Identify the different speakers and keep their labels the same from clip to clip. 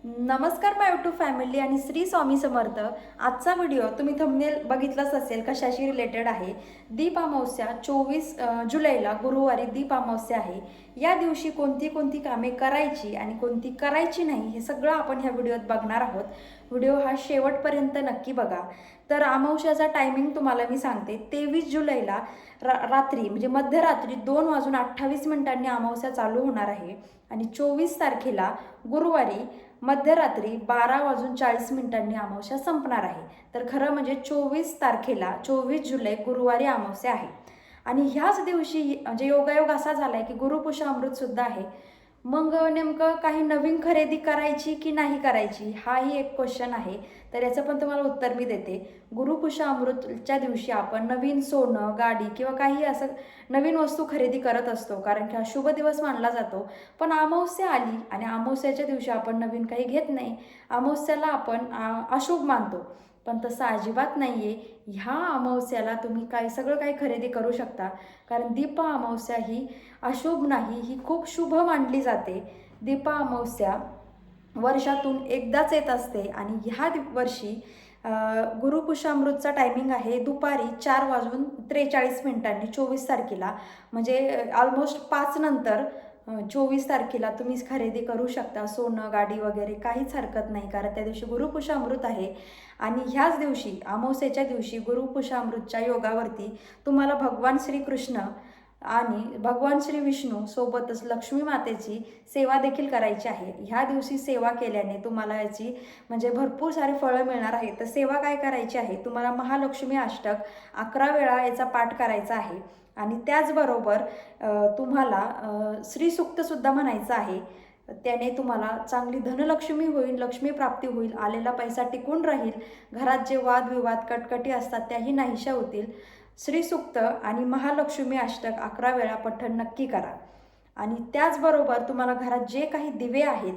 Speaker 1: नमस्कार माय YouTube family आणि श्री स्वामी समर्थ। आजचा व्हिडिओ तुम्ही थंबनेल बघितलाच असेल कशाशी रिलेटेड आहे। दीप अमावस्या 24 जुलैला गुरुवारी दीप अमावस्या आहे। या दिवशी कोणती कोणती कामे करायची आणि कोणती करायची नाही हे सगळं आपण ह्या व्हिडिओत बघणार आहोत। व्हिडिओ हा शेवटपर्यंत नक्की बघा। तर अमावस्याचा टायमिंग तुम्हाला मी सांगते। 23 जुलैला रात्री म्हणजे मध्यरात्री 2:28 अमावस्या चालू होणार आहे आणि 24 तारखेला गुरुवारी मध्यरात्री 12:40 अमावस्या संपणार आहे। तर खरं म्हणजे 24 तारखेला 24 जुलै गुरुवारी अमावस्या आहे आणि ह्याच दिवशी म्हणजे योगायोग असा झालाय की गुरुपुष्य अमृत सुद्धा आहे। मग नेमकं काही नवीन खरेदी करायची की नाही करायची हाही एक क्वेश्चन आहे। तर याचं पण तुम्हाला उत्तर मी देते। गुरुपुष्य अमृतच्या दिवशी आपण नवीन सोनं, गाडी किंवा काही असं नवीन वस्तू खरेदी करत असतो, कारण की हा शुभ दिवस मानला जातो। पण अमावस्या आली आणि अमावस्याच्या दिवशी आपण नवीन काही घेत नाही। अमावस्याला आपण अशुभ मानतो, पण तसं अजिबात नाही आहे। ह्या अमावस्याला तुम्ही सगळं काही खरेदी करू शकता, कारण दीप अमावस्या ही अशुभ नाही, ही खूप शुभ मानली जाते। दीप अमावस्या वर्षातून एकदाच येत असते आणि ह्या वर्षी गुरुपुष्यामृतचा टायमिंग आहे दुपारी 4:43 24 तारखेला, म्हणजे ऑलमोस्ट 5 नंतर 24 तारखेला तुम्ही खरेदी करू शकता। सोनं, गाडी वगैरे काहीच हरकत नाही, कारण त्या दिवशी गुरुपुष्यामृत आहे। आणि ह्याच दिवशी अमावस्येच्या दिवशी गुरुपुष्यामृतच्या योगावरती तुम्हाला भगवान श्रीकृष्ण आणि भगवान श्री विष्णू सोबतच लक्ष्मी मातेची सेवा देखील करायची आहे। ह्या दिवशी सेवा केल्याने तुम्हाला याची म्हणजे भरपूर सारे फळं मिळणार आहेत। तर सेवा काय करायची आहे, तुम्हाला महालक्ष्मी अष्टक 11 वेळा याचा पाठ करायचा आहे आणि त्याचबरोबर तुम्हाला श्रीसूक्तसुद्धा म्हणायचं आहे। त्याने तुम्हाला चांगली धनलक्ष्मी होईल, लक्ष्मी प्राप्ती होईल, आलेला पैसा टिकून राहील, घरात जे वादविवाद कटकटी असतात त्याही नाहीशा होतील। श्रीसूक्त आणि महालक्ष्मी अष्टक 11 वेळा पठण नक्की करा। आणि त्याचबरोबर तुम्हाला घरात जे काही दिवे आहेत,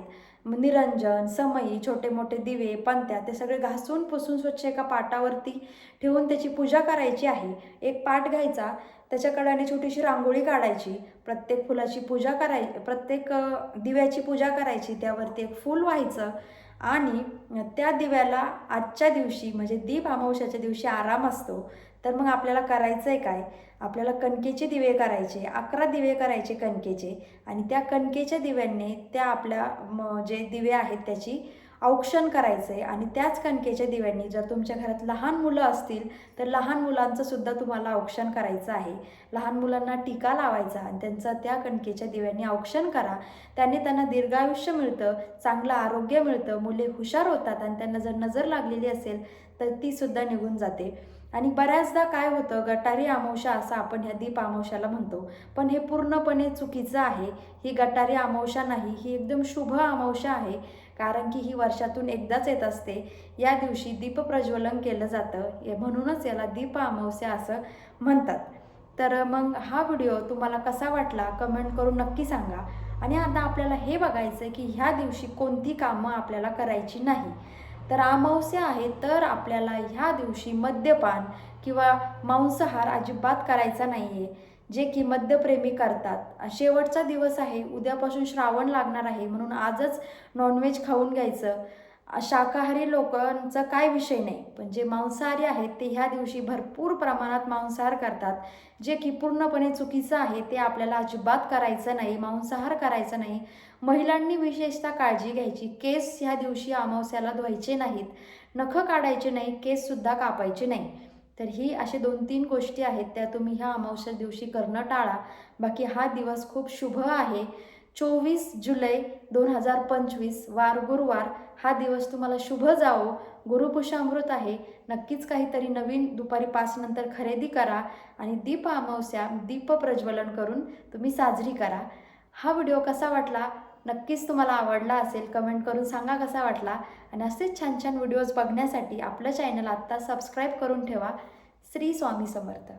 Speaker 1: निरंजन, समई, छोटे मोठे दिवे, पंत्या, ते सगळे घासून पुसून स्वच्छ एका पाटावरती ठेवून त्याची पूजा करायची आहे। एक पाट घ्यायचा, त्याच्याकडे छोटीशी रांगोळी काढायची, प्रत्येक फुलाची पूजा करायची, प्रत्येक दिव्याची पूजा करायची, त्यावरती एक फूल व्हायचं आणि त्या दिव्याला आजच्या दिवशी म्हणजे दीप अमावस्याच्या दिवशी आराम असतो। तर मग आपल्याला करायचं आहे काय, आपल्याला कणकेचे दिवे करायचे, 11 दिवे करायचे कणकेचे, आणि त्या कणकेच्या दिव्यांनी त्या आपल्या जे दिवे आहेत त्याची औक्षण करायचं आहे। आणि त्याच कणकेच्या दिव्यांनी जर तुमच्या घरात लहान मुलं असतील तर लहान मुलांचं सुद्धा तुम्हाला औक्षण करायचं आहे। लहान मुलांना टीका लावायचा आणि त्यांचं त्या कणकेच्या दिव्यांनी औक्षण करा। त्याने त्यांना दीर्घायुष्य मिळतं, चांगलं आरोग्य मिळतं, मुले हुशार होतात आणि त्यांना जर नजर लागलेली असेल तर ती सुद्धा निघून जाते। आणि बऱ्याचदा काय होतं, गटारी अमावस्या असं आपण ह्या दीप अमावस्याला म्हणतो, पण हे पूर्णपणे चुकीचं आहे। ही गटारी अमावस्या नाही, ही एकदम शुभ अमावस्या आहे, कारण की ही वर्षातून एकदाच येत असते। या दिवशी दीप प्रज्वलन केलं जातं, म्हणूनच याला दीप अमावस्या असं म्हणतात। तर मग हा व्हिडिओ तुम्हाला कसा वाटला कमेंट करून नक्की सांगा। आणि आता आपल्याला हे बघायचं आहे की ह्या दिवशी कोणती कामं आपल्याला करायची नाही। तर अमावस्या आहे, तर आपल्याला ह्या दिवशी मद्यपान किंवा मांसाहार अजिबात करायचा नाही आहे, जे की मद्यप्रेमी करतात। शेवटचा दिवस आहे, उद्यापासून श्रावण लागणार आहे, म्हणून आजच नॉनव्हेज खाऊन घ्यायचं। शाकाहारी लोकांचा काय विषय नाही, पण जे मांसाहारी आहेत ते ह्या दिवशी भरपूर प्रमाणात मांसाहार करतात, जे की पूर्णपणे चुकीचं आहे। ते आपल्याला अजिबात करायचं नाही, मांसाहार करायचा नाही। महिलांनी विशेषतः काळजी घ्यायची, केस ह्या दिवशी अमावस्याला धुवायचे नाहीत, नखं काढायचे नाही, केससुद्धा कापायचे नाही। तर ही अशी 2-3 गोष्टी आहेत त्या तुम्ही ह्या अमावस्या दिवशी करणं टाळा। बाकी हा दिवस खूप शुभ आहे। 24 जुलै 2025 वार गुरुवार, हा दिवस तुम्हाला शुभ जावो। गुरुपुष्यामृत आहे, नक्कीच काहीतरी नवीन दुपारी 5 नंतर खरेदी करा आणि दीप अमावस्या दीप प्रज्वलन करून तुम्ही साजरी करा। हा व्हिडिओ कसा वाटला, नक्कीच तुम्हाला आवडला असेल, कमेंट करून सांगा कसा वाटला। आणि असेच छान छान व्हिडिओज बघण्यासाठी आपलं चॅनल आत्ता सबस्क्राईब करून ठेवा। श्री स्वामी समर्थ।